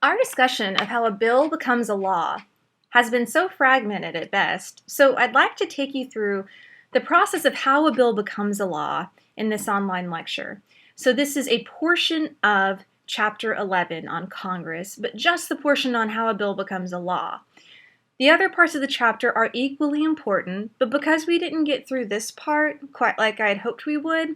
Our discussion of how a bill becomes a law has been so fragmented at best, so I'd like to take you through the process of how a bill becomes a law in this online lecture. So this is a portion of Chapter 11 on Congress, but just the portion on how a bill becomes a law. The other parts of the chapter are equally important, but because we didn't get through this part quite like I had hoped we would,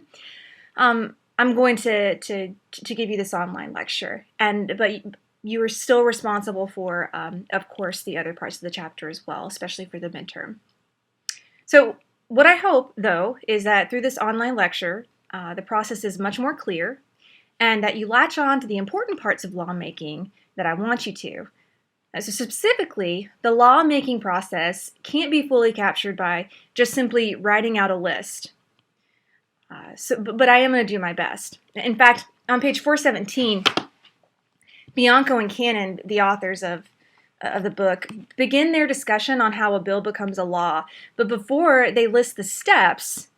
I'm going to give you this online lecture, but you are still responsible for, of course, the other parts of the chapter as well, especially for the midterm. So what I hope, though, is that through this online lecture, the process is much more clear, and that you latch on to the important parts of lawmaking that I want you to. So specifically, the lawmaking process can't be fully captured by just simply writing out a list. But I am going to do my best. In fact, on page 417, Bianco and Cannon, the authors of the book, begin their discussion on how a bill becomes a law. But before they list the steps,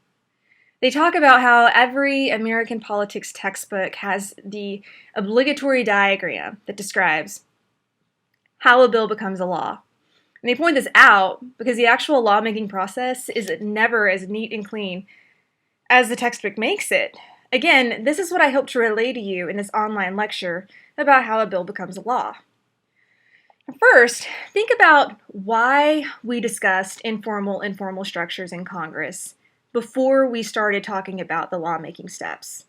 they talk about how every American politics textbook has the obligatory diagram that describes how a bill becomes a law. And they point this out because the actual lawmaking process is never as neat and clean as the textbook makes it. Again, this is what I hope to relay to you in this online lecture about how a bill becomes a law. First, think about why we discussed informal structures in Congress before we started talking about the lawmaking steps.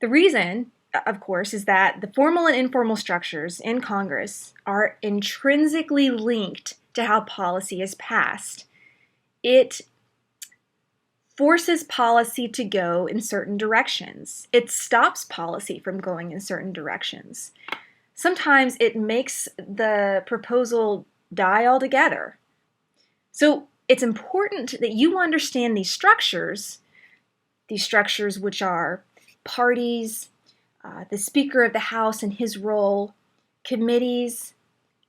The reason, of course, is that the formal and informal structures in Congress are intrinsically linked to how policy is passed. It forces policy to go in certain directions. It stops policy from going in certain directions. Sometimes it makes the proposal die altogether. So it's important that you understand these structures which are parties, the Speaker of the House and his role, committees,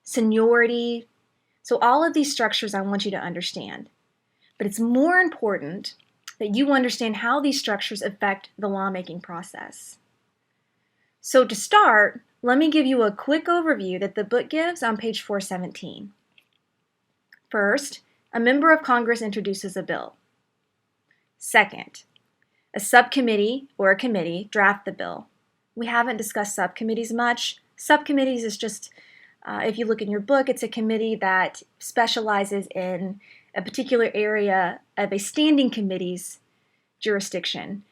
seniority. So all of these structures I want you to understand. But it's more important that you understand how these structures affect the lawmaking process. So to start, let me give you a quick overview that the book gives on page 417. First, a member of Congress introduces a bill. Second, a subcommittee or a committee draft the bill. We haven't discussed subcommittees much. Subcommittees is just, if you look in your book, it's a committee that specializes in a particular area of a standing committee's jurisdiction.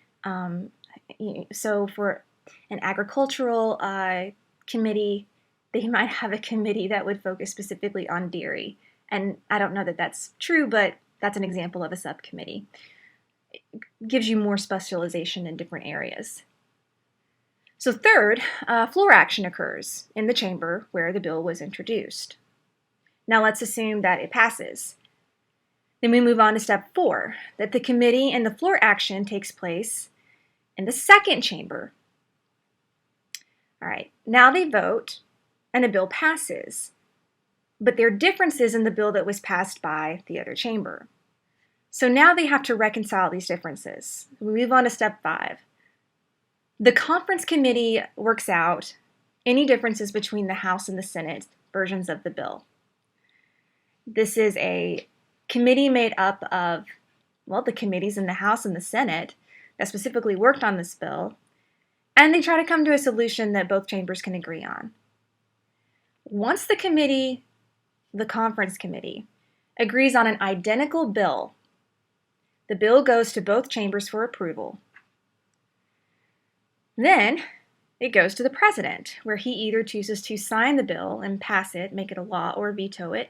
So for an agricultural committee, they might have a committee that would focus specifically on dairy. And I don't know that that's true, but that's an example of a subcommittee. It gives you more specialization in different areas. So third, floor action occurs in the chamber where the bill was introduced. Now let's assume that it passes. Then we move on to step 4, that the committee and the floor action takes place in the second chamber. All right, now they vote and a bill passes, but there are differences in the bill that was passed by the other chamber. So now they have to reconcile these differences. We move on to step 5. The conference committee works out any differences between the House and the Senate versions of the bill. This is a committee made up of, the committees in the House and the Senate that specifically worked on this bill, and they try to come to a solution that both chambers can agree on. Once the conference committee, agrees on an identical bill, the bill goes to both chambers for approval. Then it goes to the president, where he either chooses to sign the bill and pass it, make it a law, or veto it.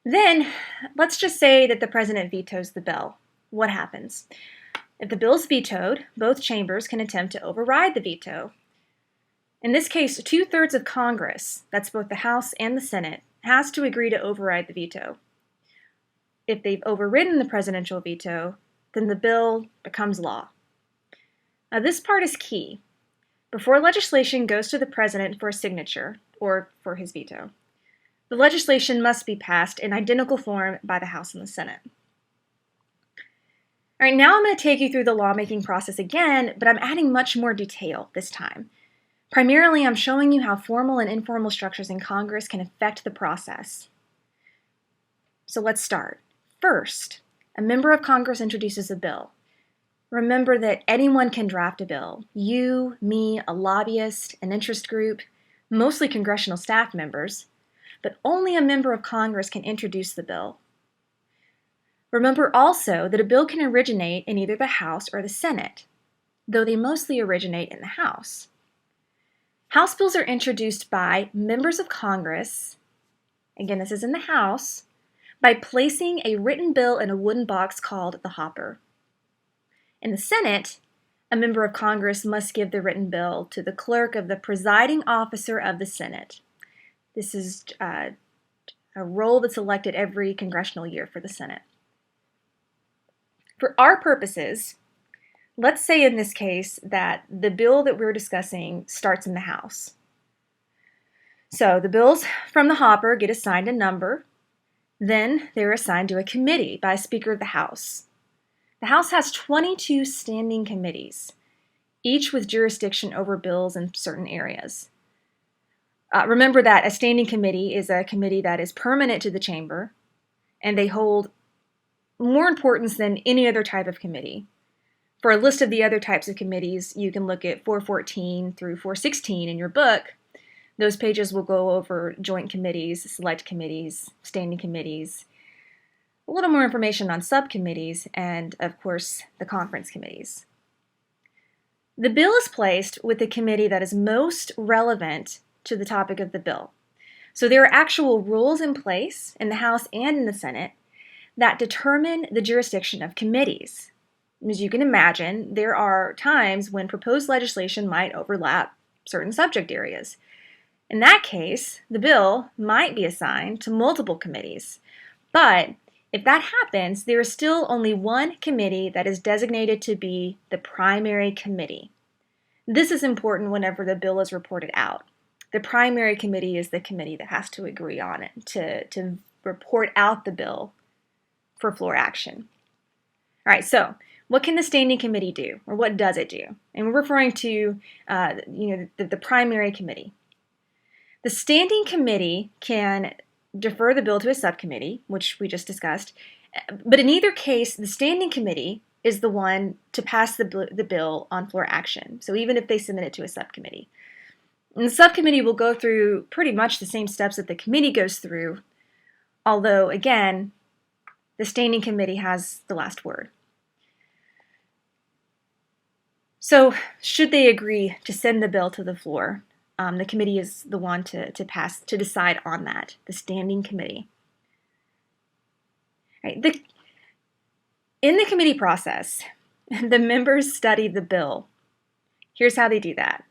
Then, let's just say that the president vetoes the bill. What happens? If the bill is vetoed, both chambers can attempt to override the veto. In this case, 2/3 of Congress, that's both the House and the Senate, has to agree to override the veto. If they've overridden the presidential veto, then the bill becomes law. Now, this part is key. Before legislation goes to the president for a signature, or for his veto, the legislation must be passed in identical form by the House and the Senate. All right, now I'm going to take you through the lawmaking process again, but I'm adding much more detail this time. Primarily, I'm showing you how formal and informal structures in Congress can affect the process. So let's start. First, a member of Congress introduces a bill. Remember that anyone can draft a bill. You, me, a lobbyist, an interest group, mostly congressional staff members, but only a member of Congress can introduce the bill. Remember also that a bill can originate in either the House or the Senate, though they mostly originate in the House. House bills are introduced by members of Congress, again this is in the House, by placing a written bill in a wooden box called the hopper. In the Senate, a member of Congress must give the written bill to the clerk of the presiding officer of the Senate. This is a role that's elected every congressional year for the Senate. For our purposes, let's say in this case that the bill that we're discussing starts in the House. So the bills from the hopper get assigned a number, then they're assigned to a committee by a Speaker of the House. The House has 22 standing committees, each with jurisdiction over bills in certain areas. Remember that a standing committee is a committee that is permanent to the chamber, and they hold more importance than any other type of committee. For a list of the other types of committees, you can look at 414 through 416 in your book. Those pages will go over joint committees, select committees, standing committees, a little more information on subcommittees, and of course, the conference committees. The bill is placed with the committee that is most relevant to the topic of the bill. So there are actual rules in place in the House and in the Senate that determine the jurisdiction of committees. As you can imagine, there are times when proposed legislation might overlap certain subject areas. In that case, the bill might be assigned to multiple committees, but if that happens, there is still only one committee that is designated to be the primary committee. This is important whenever the bill is reported out. The primary committee is the committee that has to agree on it to report out the bill for floor action. All right, so what can the standing committee do, or what does it do? And we're referring to the primary committee. The standing committee can defer the bill to a subcommittee, which we just discussed, but in either case, the standing committee is the one to pass the bill on floor action, so even if they submit it to a subcommittee. And the subcommittee will go through pretty much the same steps that the committee goes through, although, again, the standing committee has the last word. So, should they agree to send the bill to the floor, the committee is the one to decide on that, the standing committee. Right. In the committee process, the members study the bill. Here's how they do that.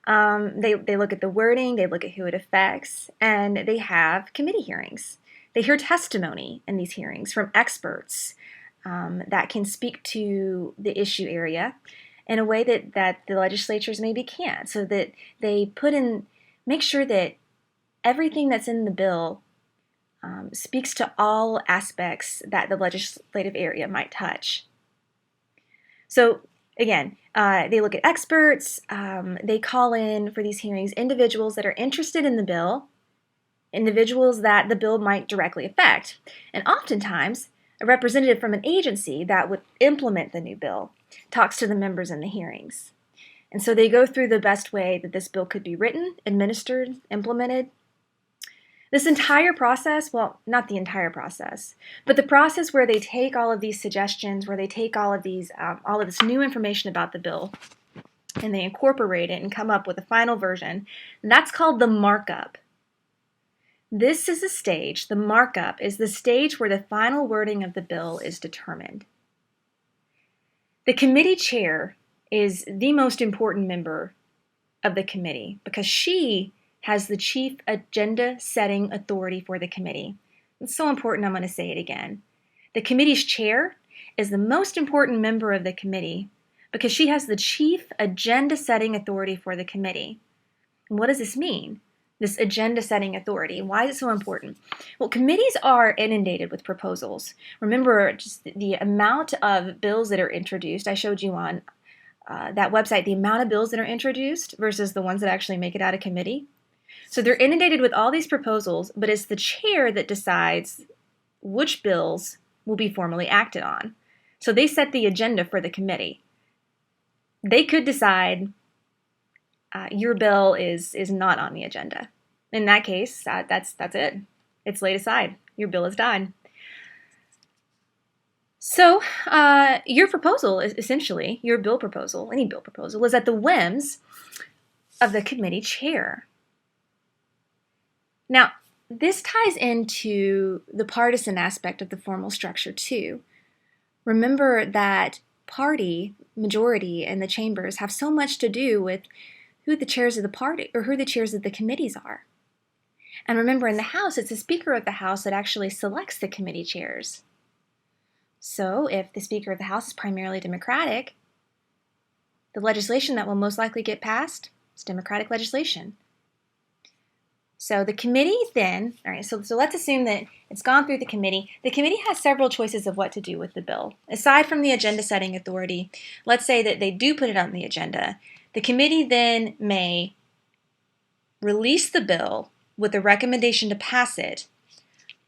They look at the wording, they look at who it affects, and they have committee hearings. They hear testimony in these hearings from experts that can speak to the issue area in a way that the legislatures maybe can't, so that they make sure that everything that's in the bill speaks to all aspects that the legislative area might touch. So again, they look at experts, they call in for these hearings individuals that are interested in the bill, individuals that the bill might directly affect, and oftentimes a representative from an agency that would implement the new bill talks to the members in the hearings. And so they go through the best way that this bill could be written, administered, implemented. This entire process, well, not the entire process, but the process where they take all of these suggestions, where they take all of this new information about the bill, and they incorporate it and come up with a final version, and that's called the markup. This is the stage, the markup is the stage where the final wording of the bill is determined. The committee chair is the most important member of the committee because she has the chief agenda-setting authority for the committee. It's so important, I'm going to say it again. The committee's chair is the most important member of the committee because she has the chief agenda-setting authority for the committee. And what does this mean? This agenda-setting authority. Why is it so important? Well, committees are inundated with proposals. Remember just the amount of bills that are introduced. I showed you on that website the amount of bills that are introduced versus the ones that actually make it out of committee. So they're inundated with all these proposals, but it's the chair that decides which bills will be formally acted on. So they set the agenda for the committee. They could decide your bill is not on the agenda. In that case, that's it. It's laid aside. Your bill is died. So your proposal is essentially, your bill proposal, any bill proposal, is at the whims of the committee chair. Now, this ties into the partisan aspect of the formal structure too. Remember that party majority in the chambers have so much to do with who the chairs of the party or who the chairs of the committees are. And remember, in the House, it's the Speaker of the House that actually selects the committee chairs. So if the Speaker of the House is primarily Democratic, the legislation that will most likely get passed is Democratic legislation. So the committee then, all right, so let's assume that it's gone through the committee. The committee has several choices of what to do with the bill. Aside from the agenda setting authority, let's say that they do put it on the agenda. The committee then may release the bill with a recommendation to pass it,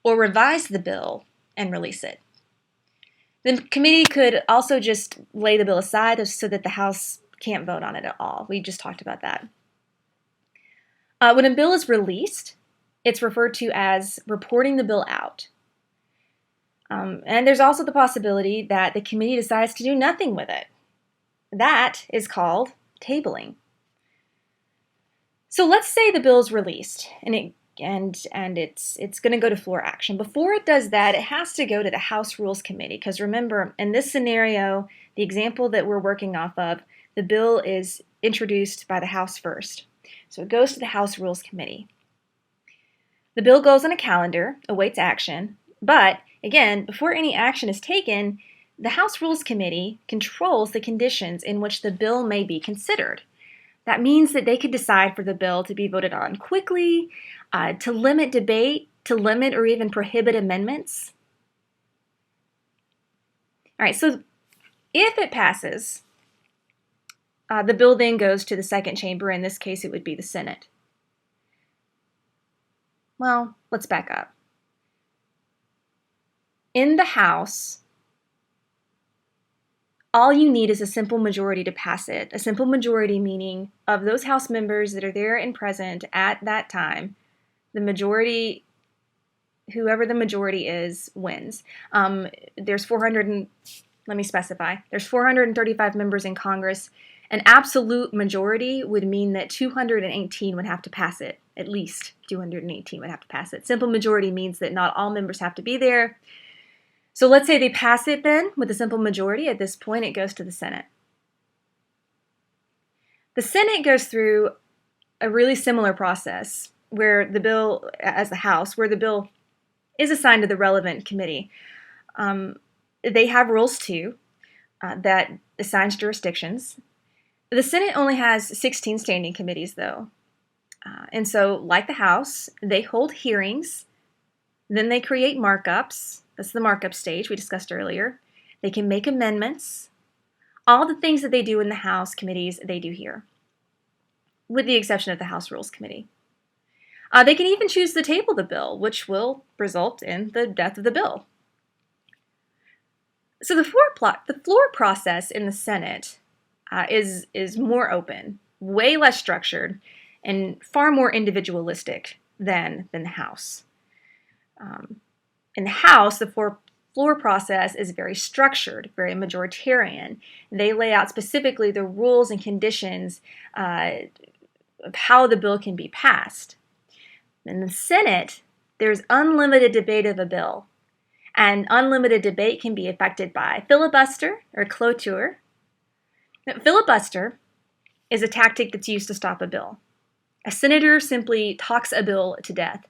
or revise the bill and release it. The committee could also just lay the bill aside so that the House can't vote on it at all. We just talked about that. When a bill is released, it's referred to as reporting the bill out. And there's also the possibility that the committee decides to do nothing with it. That is called tabling. So let's say the bill is released and it's going to go to floor action. Before it does that, it has to go to the House Rules Committee, because remember, in this scenario, the example that we're working off of, the bill is introduced by the House first. So it goes to the House Rules Committee. The bill goes on a calendar, awaits action, but again, before any action is taken, the House Rules Committee controls the conditions in which the bill may be considered. That means that they could decide for the bill to be voted on quickly, to limit debate, to limit or even prohibit amendments. All right, so if it passes, the bill then goes to the second chamber. In this case, it would be the Senate. Well, let's back up. In the House, all you need is a simple majority to pass it. A simple majority meaning of those House members that are there and present at that time, the majority, whoever the majority is, wins. There's 435 members in Congress. An absolute majority would mean that 218 would have to pass it. At least 218 would have to pass it. Simple majority means that not all members have to be there. So let's say they pass it then with a simple majority. At this point, it goes to the Senate. The Senate goes through a really similar process where the bill, as the House, where the bill is assigned to the relevant committee. They have rules too that assigns jurisdictions. The Senate only has 16 standing committees though. And so, like the House, they hold hearings, then they create markups. That's the markup stage we discussed earlier. They can make amendments. All the things that they do in the House committees, they do here, with the exception of the House Rules Committee. They can even choose to table the bill, which will result in the death of the bill. So the floor process in the Senate is more open, way less structured, and far more individualistic than the House. In the House, the floor process is very structured, very majoritarian. They lay out specifically the rules and conditions of how the bill can be passed. In the Senate, there's unlimited debate of a bill, and unlimited debate can be affected by filibuster or cloture. Now, filibuster is a tactic that's used to stop a bill. A senator simply talks a bill to death.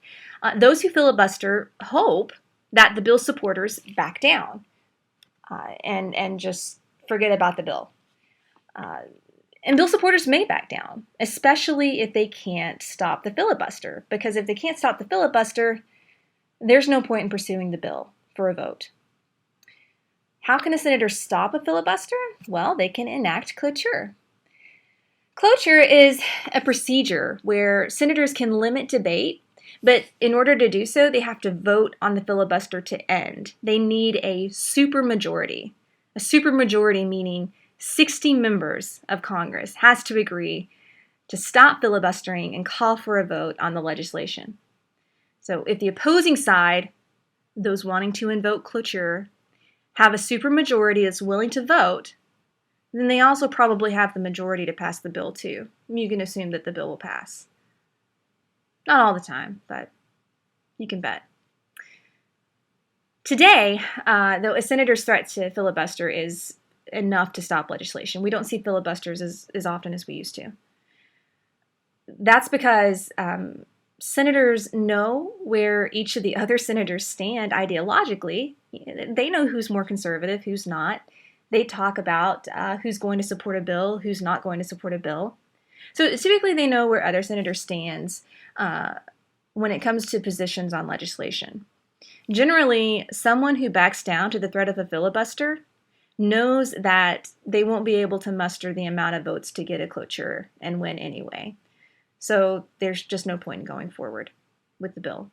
Those who filibuster hope that the bill supporters back down and just forget about the bill. And bill supporters may back down, especially if they can't stop the filibuster, because if they can't stop the filibuster, there's no point in pursuing the bill for a vote. How can a senator stop a filibuster? Well, they can enact cloture. Cloture is a procedure where senators can limit debate, but in order to do so, they have to vote on the filibuster to end. They need a supermajority. A supermajority meaning 60 members of Congress has to agree to stop filibustering and call for a vote on the legislation. So if the opposing side, those wanting to invoke cloture, have a supermajority that's willing to vote, then they also probably have the majority to pass the bill too. You can assume that the bill will pass. Not all the time, but you can bet. Today, though, a senator's threat to filibuster is enough to stop legislation. We don't see filibusters as often as we used to. That's because senators know where each of the other senators stand ideologically. They know who's more conservative, who's not. They talk about who's going to support a bill, who's not going to support a bill. So typically they know where other senators stand when it comes to positions on legislation. Generally, someone who backs down to the threat of a filibuster knows that they won't be able to muster the amount of votes to get a cloture and win anyway. So there's just no point in going forward with the bill.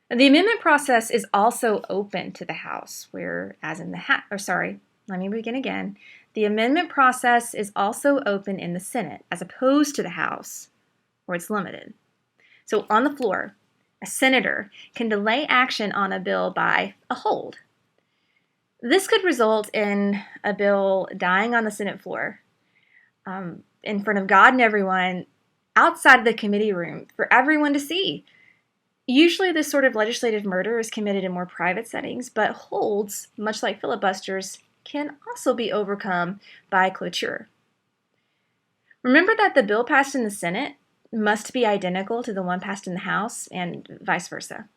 The amendment process is also open to the House, whereas in the amendment process is also open in the Senate, as opposed to the House, where it's limited. So on the floor, a senator can delay action on a bill by a hold. This could result in a bill dying on the Senate floor, in front of God and everyone, outside of the committee room, for everyone to see. Usually this sort of legislative murder is committed in more private settings, but holds, much like filibusters, can also be overcome by cloture. Remember that the bill passed in the Senate must be identical to the one passed in the House, and vice versa.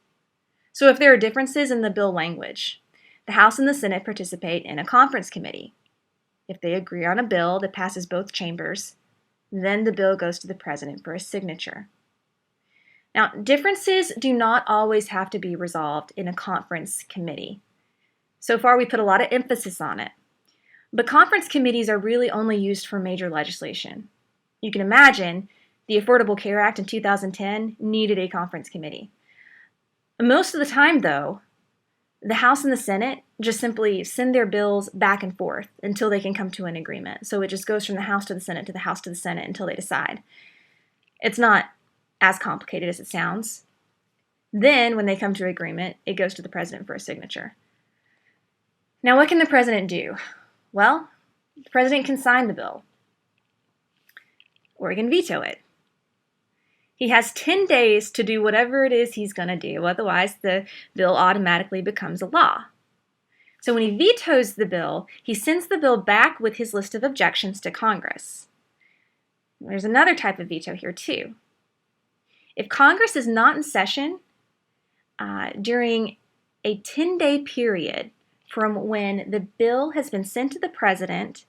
So if there are differences in the bill language, the House and the Senate participate in a conference committee. If they agree on a bill that passes both chambers, then the bill goes to the president for a signature. Now, differences do not always have to be resolved in a conference committee. So far, we put a lot of emphasis on it. But conference committees are really only used for major legislation. You can imagine the Affordable Care Act in 2010 needed a conference committee. Most of the time, though, the House and the Senate just simply send their bills back and forth until they can come to an agreement. So it just goes from the House to the Senate to the House to the Senate until they decide. It's not as complicated as it sounds. Then, when they come to agreement, it goes to the president for a signature. Now, what can the president do? Well, the president can sign the bill, or he can veto it. He has 10 days to do whatever it is he's going to do, otherwise the bill automatically becomes a law. So when he vetoes the bill, he sends the bill back with his list of objections to Congress. There's another type of veto here, too. If Congress is not in session during a 10-day period from when the bill has been sent to the president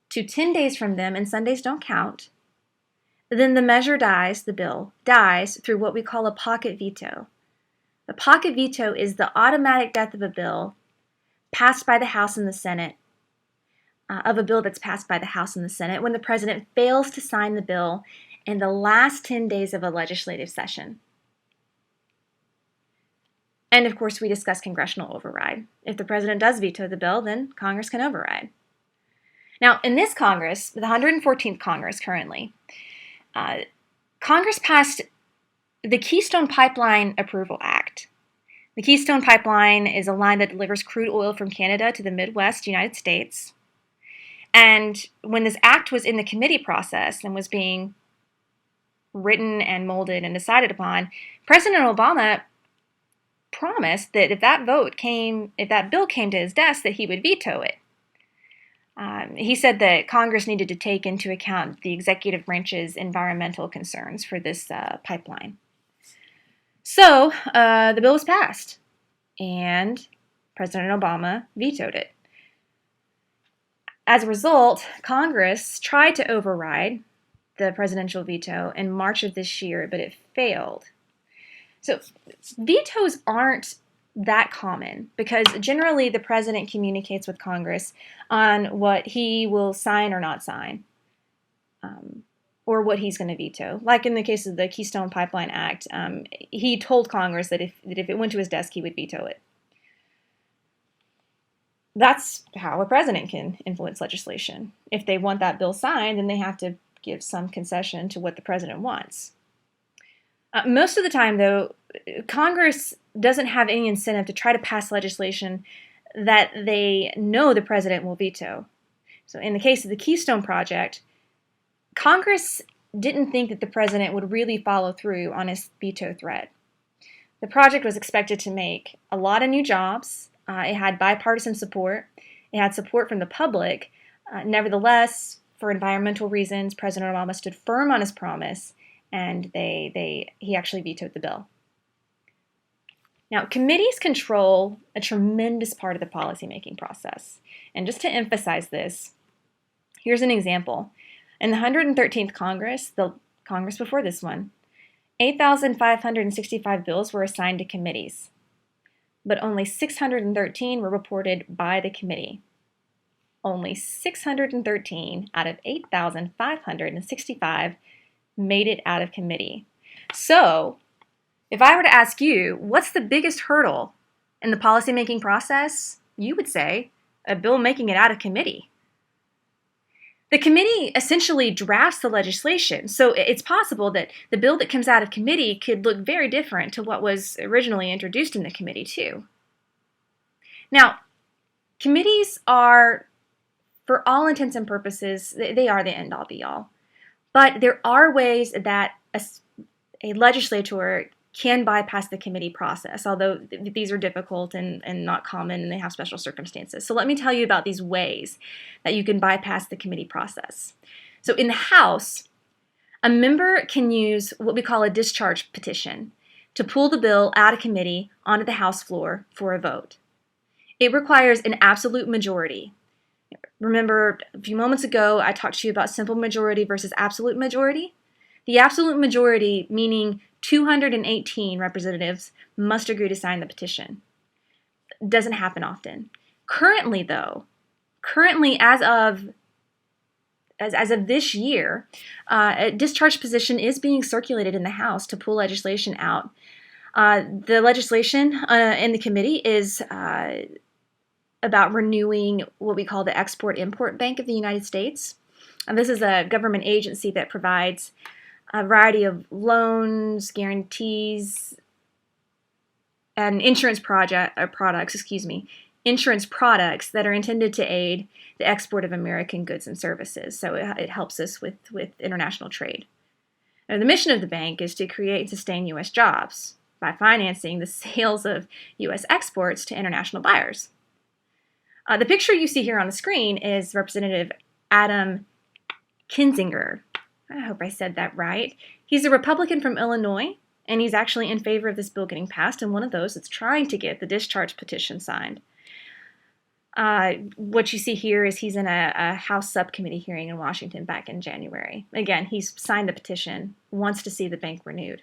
to 10 days from them, and Sundays don't count, then the measure dies, the bill dies through what we call a pocket veto. A pocket veto is the automatic death of a bill passed by the House and the Senate, of a bill that's passed by the House and the Senate when the president fails to sign the bill in the last 10 days of a legislative session. And of course, we discuss congressional override. If the president does veto the bill, then Congress can override. Now, in this Congress, the 114th Congress currently, Congress passed the Keystone Pipeline Approval Act. The Keystone Pipeline is a line that delivers crude oil from Canada to the Midwest United States. And when this act was in the committee process and was being written and molded and decided upon, President Obama promised that if that bill came to his desk, that he would veto it. He said that Congress needed to take into account the executive branch's environmental concerns for this pipeline. So the bill was passed, and President Obama vetoed it. As a result, Congress tried to override the presidential veto in March of this year, but it failed. So vetoes aren't that common because generally the president communicates with Congress on what he will sign or not sign, or what he's going to veto. Like in the case of the Keystone Pipeline Act, he told Congress that if it went to his desk, he would veto it. That's how a president can influence legislation. If they want that bill signed, then they have to give some concession to what the president wants. Most of the time, though, Congress doesn't have any incentive to try to pass legislation that they know the president will veto. So in the case of the Keystone Project, Congress didn't think that the president would really follow through on his veto threat. The project was expected to make a lot of new jobs. It had bipartisan support. It had support from the public. Nevertheless, for environmental reasons, President Obama stood firm on his promise, and he actually vetoed the bill. Now, committees control a tremendous part of the policymaking process. And just to emphasize this, here's an example. In the 113th Congress, the Congress before this one, 8,565 bills were assigned to committees, but only 613 were reported by the committee. Only 613 out of 8,565 made it out of committee. So, if I were to ask you, what's the biggest hurdle in the policymaking process? You would say, a bill making it out of committee. The committee essentially drafts the legislation, so it's possible that the bill that comes out of committee could look very different to what was originally introduced in the committee, too. Now, committees are, for all intents and purposes, they are the end-all be-all. But there are ways that a legislator can bypass the committee process, although these are difficult and not common, and they have special circumstances. So let me tell you about these ways that you can bypass the committee process. So in the House, a member can use what we call a discharge petition to pull the bill out of committee onto the House floor for a vote. It requires an absolute majority. Remember, a few moments ago, I talked to you about simple majority versus absolute majority. The absolute majority, meaning 218 representatives, must agree to sign the petition. It doesn't happen often. Currently, as of this year, a discharge petition is being circulated in the House to pull legislation out. The legislation in the committee is about renewing what we call the Export-Import Bank of the United States. And this is a government agency that provides a variety of loans, guarantees, and insurance products that are intended to aid the export of American goods and services. So it helps us with international trade. Now, the mission of the bank is to create and sustain U.S. jobs by financing the sales of U.S. exports to international buyers. The picture you see here on the screen is Representative Adam Kinzinger. I hope I said that right. He's a Republican from Illinois, and he's actually in favor of this bill getting passed, and one of those that's trying to get the discharge petition signed. What you see here is he's in a House subcommittee hearing in Washington back in January. Again, he's signed the petition, wants to see the bank renewed.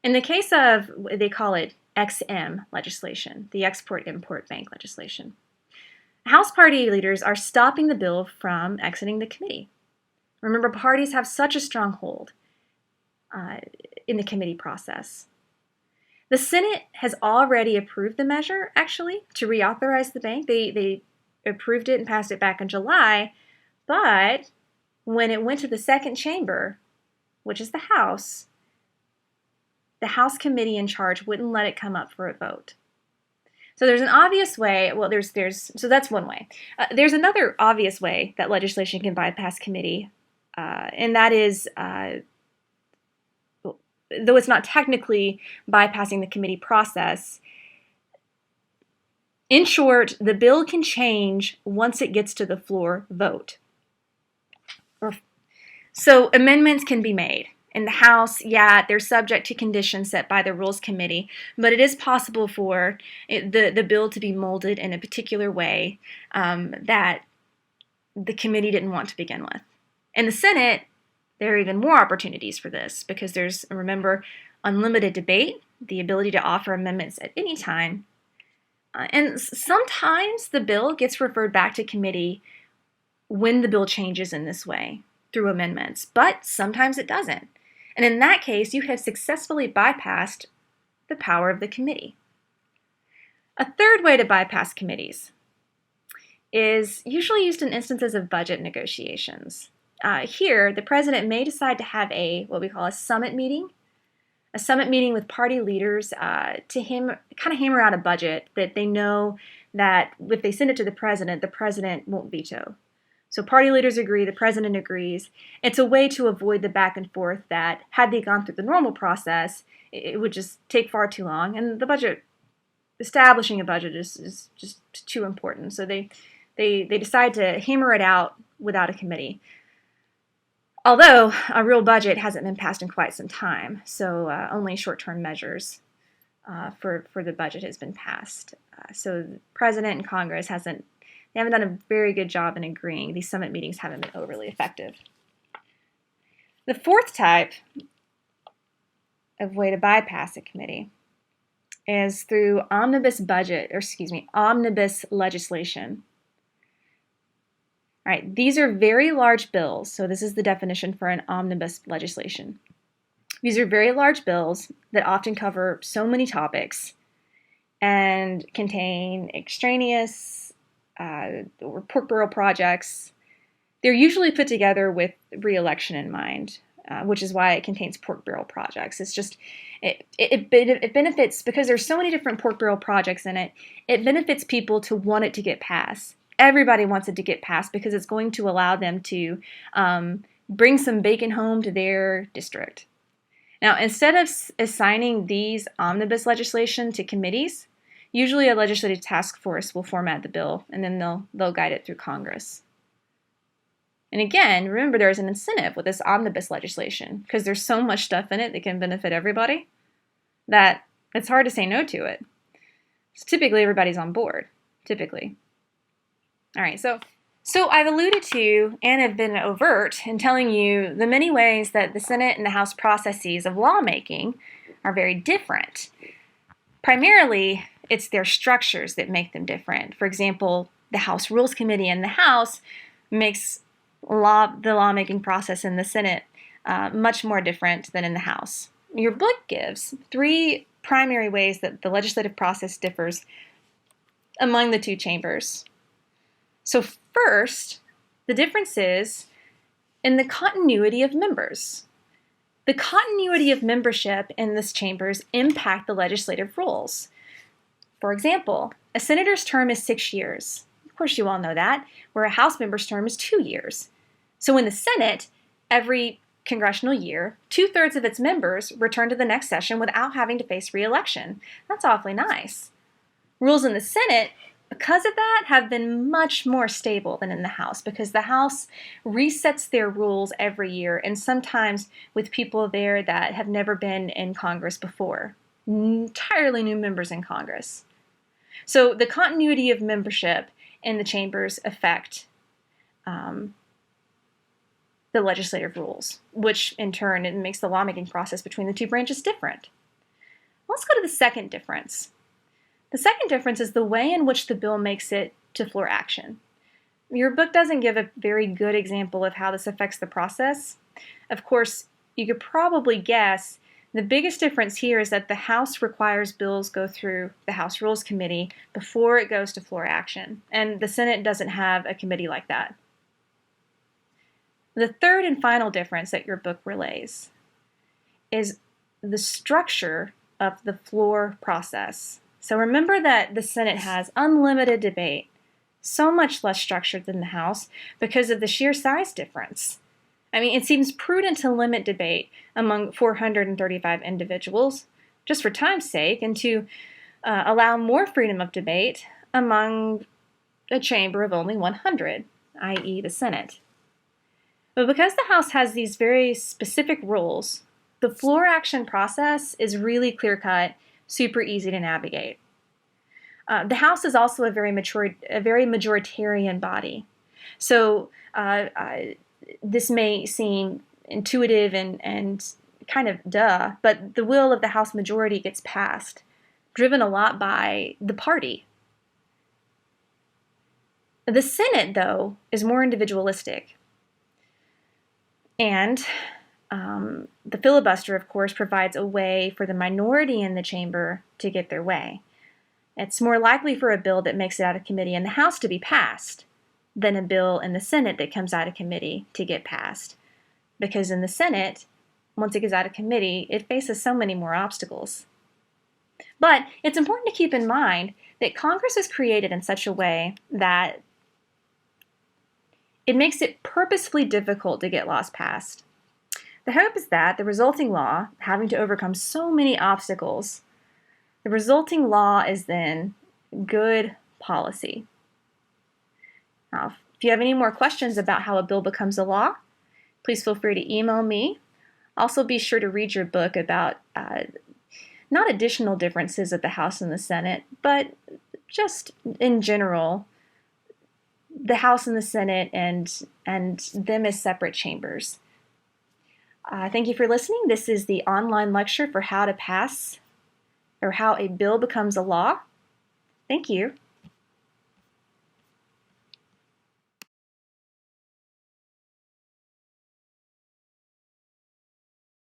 In the case of, they call it XM legislation, the Export-Import Bank legislation, House party leaders are stopping the bill from exiting the committee. Remember, parties have such a strong hold in the committee process. The Senate has already approved the measure, actually, to reauthorize the bank. They approved it and passed it back in July, but when it went to the second chamber, which is the House committee in charge wouldn't let it come up for a vote. So there's an obvious way, so that's one way. There's another obvious way that legislation can bypass committee, and that is, though it's not technically bypassing the committee process, in short, the bill can change once it gets to the floor vote. So amendments can be made. In the House, they're subject to conditions set by the Rules Committee, but it is possible for the bill to be molded in a particular way that the committee didn't want to begin with. In the Senate, there are even more opportunities for this because remember, unlimited debate, the ability to offer amendments at any time, and sometimes the bill gets referred back to committee when the bill changes in this way through amendments, but sometimes it doesn't. And in that case, you have successfully bypassed the power of the committee. A third way to bypass committees is usually used in instances of budget negotiations. Here, the president may decide to have what we call a summit meeting with party leaders to kind of hammer out a budget that they know that if they send it to the president won't veto. So party leaders agree, the president agrees. It's a way to avoid the back and forth that, had they gone through the normal process, it would just take far too long. And establishing a budget is just too important. So they decide to hammer it out without a committee. Although a real budget hasn't been passed in quite some time, so only short-term measures for the budget has been passed. So the president and Congress haven't done a very good job in agreeing. These summit meetings haven't been overly effective. The fourth type of way to bypass a committee is through omnibus legislation. All right, these are very large bills, so this is the definition for an omnibus legislation. These are very large bills that often cover so many topics and contain extraneous or pork barrel projects. They're usually put together with re-election in mind, which is why it contains pork barrel projects. It's just, it benefits, because there's so many different pork barrel projects in it, it benefits people to want it to get passed. Everybody wants it to get passed because it's going to allow them to bring some bacon home to their district. Now, instead of assigning these omnibus legislation to committees, usually a legislative task force will format the bill, and then they'll guide it through Congress. And again, remember, there's an incentive with this omnibus legislation because there's so much stuff in it that can benefit everybody that it's hard to say no to it. So typically, everybody's on board, typically. All right, so I've alluded to and have been overt in telling you the many ways that the Senate and the House processes of lawmaking are very different. Primarily, it's their structures that make them different. For example, the House Rules Committee in the House makes the lawmaking process in the Senate much more different than in the House. Your book gives 3 primary ways that the legislative process differs among the 2 chambers. So first, the difference is in the continuity of members. The continuity of membership in this chambers impact the legislative rules. For example, a senator's term is 6 years. Of course, you all know that, where a House member's term is 2 years. So in the Senate, every congressional year, 2/3 of its members return to the next session without having to face re-election. That's awfully nice. Rules in the Senate, because of that, have been much more stable than in the House, because the House resets their rules every year, and sometimes with people there that have never been in Congress before. Entirely new members in Congress. So the continuity of membership in the chambers affect the legislative rules, which in turn it makes the lawmaking process between the 2 branches different. Let's go to the second difference. The second difference is the way in which the bill makes it to floor action. Your book doesn't give a very good example of how this affects the process. Of course, you could probably guess the biggest difference here is that the House requires bills go through the House Rules Committee before it goes to floor action, and the Senate doesn't have a committee like that. The third and final difference that your book relays is the structure of the floor process. So remember that the Senate has unlimited debate, so much less structured than the House because of the sheer size difference. I mean, it seems prudent to limit debate among 435 individuals, just for time's sake, and to allow more freedom of debate among a chamber of only 100, i.e. the Senate. But because the House has these very specific rules, the floor action process is really clear-cut, super easy to navigate. The House is also a very majoritarian body. So this may seem intuitive and kind of duh, but the will of the House majority gets passed, driven a lot by the party. The Senate, though, is more individualistic. And the filibuster, of course, provides a way for the minority in the chamber to get their way. It's more likely for a bill that makes it out of committee in the House to be passed than a bill in the Senate that comes out of committee to get passed. Because in the Senate, once it gets out of committee, it faces so many more obstacles. But it's important to keep in mind that Congress is created in such a way that it makes it purposefully difficult to get laws passed. The hope is that the resulting law, having to overcome so many obstacles, the resulting law is then good policy. Now, if you have any more questions about how a bill becomes a law, please feel free to email me. Also, be sure to read your book about not additional differences of the House and the Senate, but just in general, the House and the Senate and them as separate chambers. Thank you for listening. This is the online lecture for how to pass or how a bill becomes a law. Thank you.